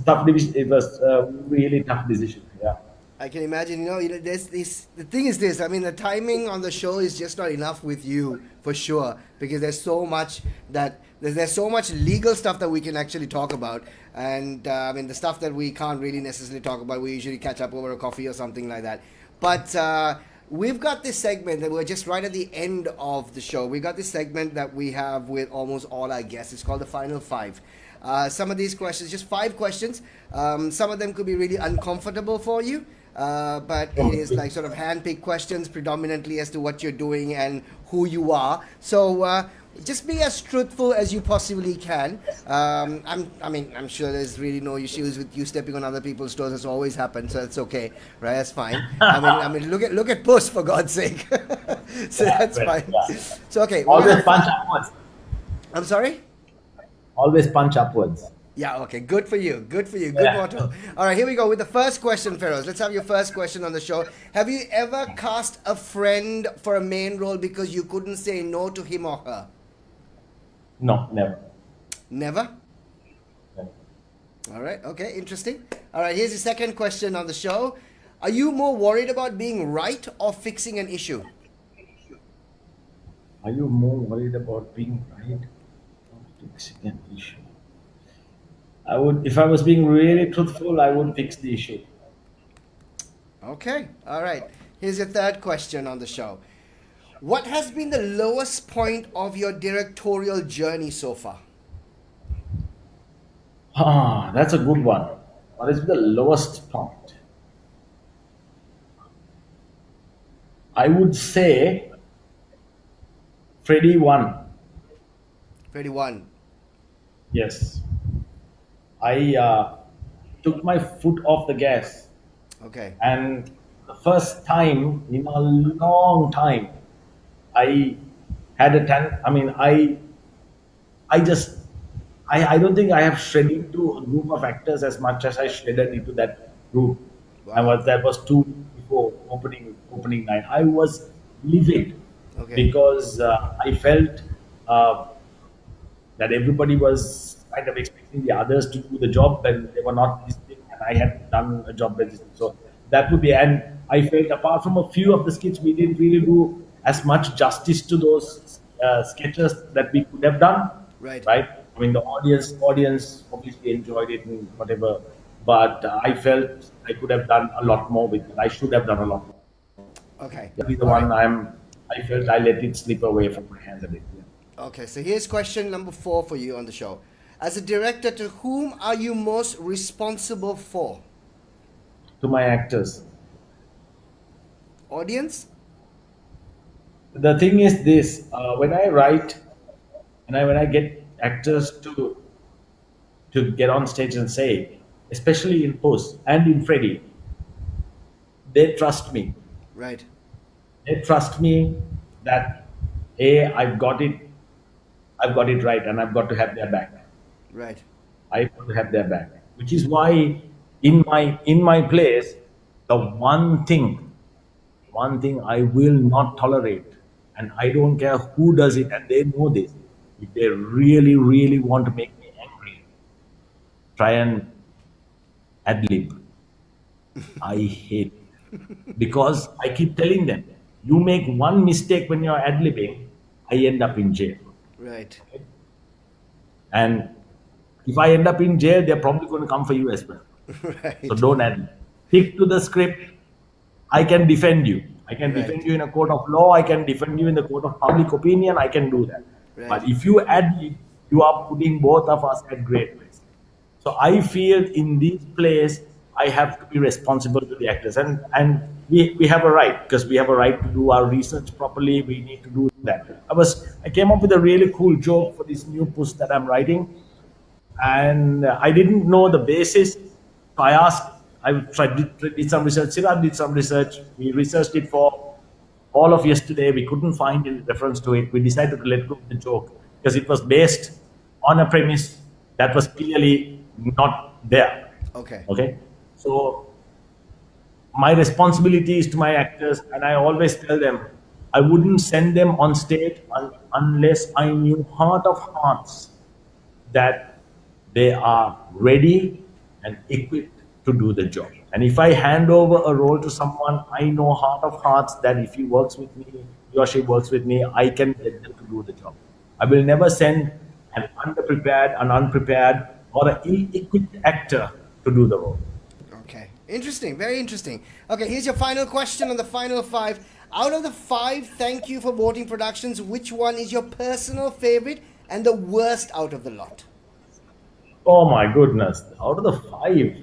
Speaker 2: Tough decision. It was a really tough decision. Yeah.
Speaker 3: I can imagine. There's this. The thing is this. The timing on the show is just not enough with you for sure because there's so much there's so much legal stuff that we can actually talk about, and the stuff that we can't really necessarily talk about. We usually catch up over a coffee or something like that. But we've got this segment that we're just right at the end of the show. We got this segment that we have with almost all our guests. It's called the Final 5. Some of these questions, just 5 questions. Some of them could be really uncomfortable for you, but it is like sort of hand-picked questions predominantly as to what you're doing and who you are. So just be as truthful as you possibly can. I'm sure there's really no issues with you stepping on other people's toes. It's always happened, so it's okay, right? That's fine. Look at Puss, for God's sake. So that's
Speaker 2: Well,
Speaker 3: fine.
Speaker 2: yeah.
Speaker 3: So okay,
Speaker 2: Always punch upwards.
Speaker 3: I'm sorry.
Speaker 2: Always punch upwards.
Speaker 3: Yeah, okay, good for you. Good for you. Good
Speaker 2: Yeah.
Speaker 3: motto. All right, here we go with the first question, Feroze. Let's have your first question on the show. Have you ever cast a friend for a main role because you couldn't say no to him or her?
Speaker 2: No, never.
Speaker 3: Never?
Speaker 2: Never.
Speaker 3: All right, okay, interesting. All right, here's the second question on the show. Are you more worried about being right or fixing an issue?
Speaker 2: Are you more worried about being right or fixing an issue? I would, if I was being really truthful, I would fix the issue.
Speaker 3: Okay, all right. Here's your third question on the show. What has been the lowest point of your directorial journey so far?
Speaker 2: Ah, that's a good one. What is the lowest point? I would say Freddy 1.
Speaker 3: Freddy 1.
Speaker 2: Yes. I took my foot off the gas,
Speaker 3: Okay,
Speaker 2: and the first time in a long time, I had a I mean, I just, I don't think I have shredded into a group of actors as much as I shredded into that group.
Speaker 3: Wow.
Speaker 2: That was two before opening night. I was livid
Speaker 3: Okay.
Speaker 2: because I felt uh, that everybody was kind of expecting the others to do the job and they were not listening, and I had done a job by listening. So that would be, and I felt apart from a few of the skits, we didn't really do as much justice to those sketches that we could have done.
Speaker 3: Right.
Speaker 2: Right. I mean, the audience obviously enjoyed it and whatever, but I felt I could have done a lot more with it. I should have done a lot more.
Speaker 3: Okay.
Speaker 2: That be the
Speaker 3: All
Speaker 2: one
Speaker 3: right.
Speaker 2: I felt I let it slip away from my hands a bit. Yeah.
Speaker 3: Okay, so here's question number 4 for you on the show. As a director, to whom are you most responsible for?
Speaker 2: To my actors.
Speaker 3: Audience?
Speaker 2: The thing is this: when I write, and when I get actors to get on stage and say, especially in post and in Freddy, they trust me.
Speaker 3: Right.
Speaker 2: They trust me that I've got it right, and I've got to have their back.
Speaker 3: Right.
Speaker 2: I got to have their back, which is why in my place, the one thing I will not tolerate, and I don't care who does it, and they know this. If they really, really want to make me angry, try and ad lib. I hate it. Because I keep telling them, you make one mistake when you're ad libbing, I end up in jail.
Speaker 3: Right.
Speaker 2: And if I end up in jail, they're probably going to come for you as well.
Speaker 3: Right.
Speaker 2: So don't ad lib. Stick to the script. I can defend you. I can
Speaker 3: Right.
Speaker 2: defend you in a court of law. I can defend you in the court of public opinion. I can do that.
Speaker 3: Right.
Speaker 2: But if you ad lib, you are putting both of us at great risk. So I feel in this place, I have to be responsible to the actors. And we have a right, because we have a right to do our research properly. We need to do that. I came up with a really cool joke for this new post that I'm writing, and I didn't know the basis. So I asked, did some research. Siddharth did some research. We researched it for all of yesterday. We couldn't find any reference to it. We decided to let go of the joke because it was based on a premise that was clearly not there.
Speaker 3: Okay.
Speaker 2: Okay. So my responsibility is to my actors, and I always tell them I wouldn't send them on stage unless I knew heart of hearts that they are ready and equipped to do the job. And if I hand over a role to someone, I know heart of hearts that if he works with me, he or she works with me, I can get them to do the job. I will never send an underprepared, an unprepared, or an ill-equipped actor to do the role.
Speaker 3: Okay. Interesting. Very interesting. Okay, here's your final question on the final 5. Out of the 5 Thank You for Voting productions, which one is your personal favorite and the worst out of the lot?
Speaker 2: Oh my goodness. Out of the 5,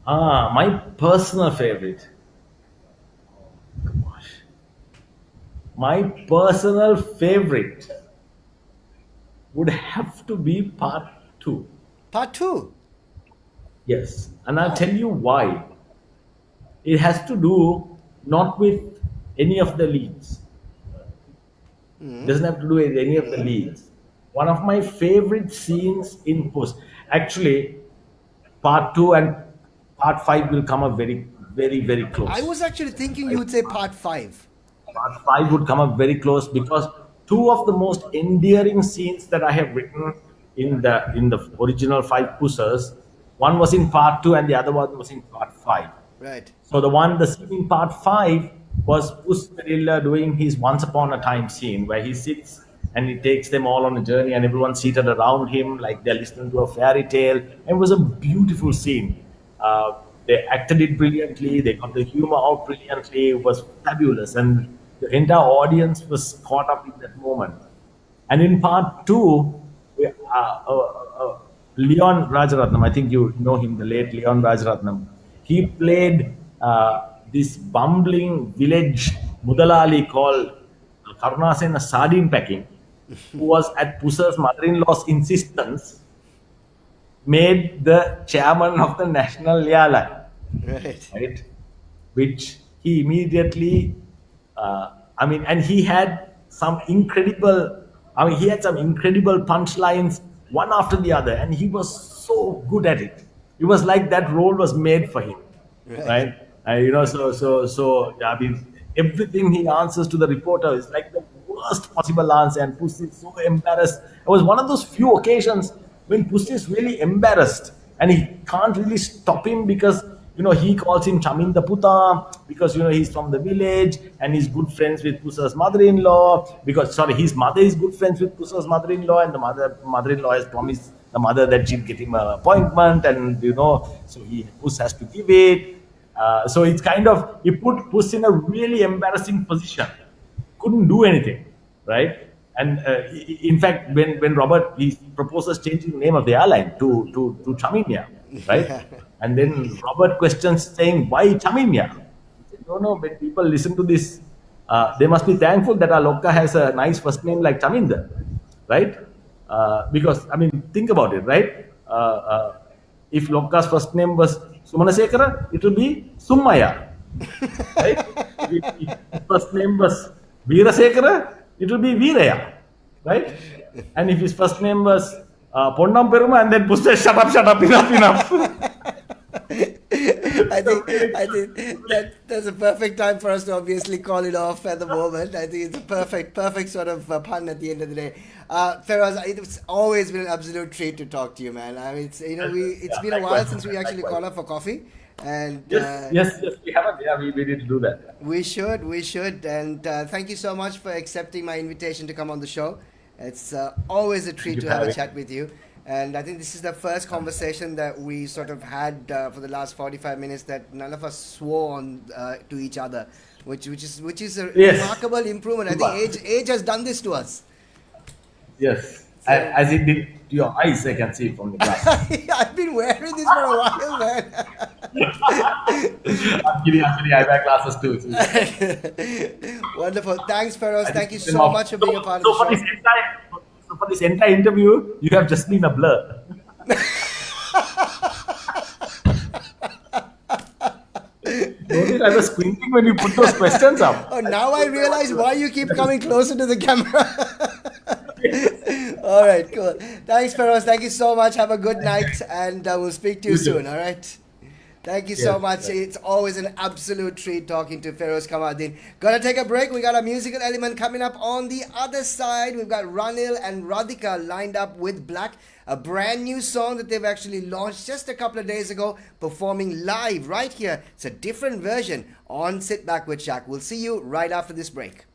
Speaker 2: my personal favorite. Gosh. My personal favorite would have to be part two.
Speaker 3: Part two.
Speaker 2: Yes, and I'll tell you why. It has to do not with any of the leads. Doesn't have to do with any of the leads. One of my favorite scenes in Puss. Actually, part two and part five will come up very, very, very close.
Speaker 3: I was actually thinking you would say part five.
Speaker 2: Part five would come up very close because two of the most endearing scenes that I have written in the original five Pussers, one was in part two and the other one was in part five.
Speaker 3: Right.
Speaker 2: So the scene in part five was Puss Perilla doing his Once Upon a Time scene where he sits and he takes them all on a journey and everyone's seated around him like they're listening to a fairy tale. And it was a beautiful scene. They acted it brilliantly. They got the humor out brilliantly. It was fabulous, and the entire audience was caught up in that moment. And in part two, Leon Rajaratnam, I think you know him, the late Leon Rajaratnam. He played this bumbling village Mudalali called Karunasena Sardine Packing, who was at Pusser's mother-in-law's insistence, made the chairman of the National Airline. Right? Which he immediately, and he had some incredible, he had some incredible punchlines one after the other, and he was so good at it. It was like that role was made for him, right? Everything he answers to the reporter is like the worst possible answer, and Puss is so embarrassed. It was one of those few occasions when Puss is really embarrassed, and he can't really stop him because he calls him Chaminda Puta because he's from the village and he's good friends with Pussa's mother-in-law. His mother is good friends with Pussa's mother-in-law, and the mother-in-law has promised the mother that she'll get him an appointment, and so Puss has to give it. So it's kind of, he put Puss in a really embarrassing position. Couldn't do anything, right? And in fact, when Robert he proposes changing the name of the airline to Chaminia, right? And then Robert questions saying, why Chaminia? He said, no, when people listen to this, they must be thankful that our Lokka has a nice first name like Chaminda, right? Because, think about it, right? If Lokka's first name was Sumanasekara, it will be Summaya, right? If his first name was Veerasekara, it will be Veeraya, right? And if his first name was Ponnam Peruma, and then Puss says, shut up, enough.
Speaker 3: I think that's a perfect time for us to obviously call it off at the moment. I think it's a perfect sort of pun at the end of the day. Feroze, it's always been an absolute treat to talk to you, man. It's been a while since we actually caught up for coffee. And
Speaker 2: yes, we haven't. Yeah, we need to do that.
Speaker 3: We should. And thank you so much for accepting my invitation to come on the show. It's always a treat to have a chat with you. And I think this is the first conversation that we sort of had for the last 45 minutes that none of us swore on to each other, which is a remarkable improvement. I think age has done this to us.
Speaker 2: Yes, so, as it did to your eyes, I can see from the glass.
Speaker 3: I've been wearing this for a while, man.
Speaker 2: I'm kidding. I wear glasses too.
Speaker 3: Wonderful. Thanks, Feroze. Thank you so much for being a part of the show.
Speaker 2: For this entire interview, you have just been a blur. Notice I was squinting when you put those questions up.
Speaker 3: Oh, now I realize why you keep coming closer to the camera. All right, cool. Thanks, Feroze. Thank you so much. Have a good night, and we'll speak to you soon. All right. Thank you so much. Right. It's always an absolute treat talking to Feroze Kamardeen. Gonna take a break. We got a musical element coming up on the other side. We've got Ranil and Radhika lined up with Black, a brand new song that they've actually launched just a couple of days ago, performing live right here. It's a different version on Sit Back with Shaq. We'll see you right after this break.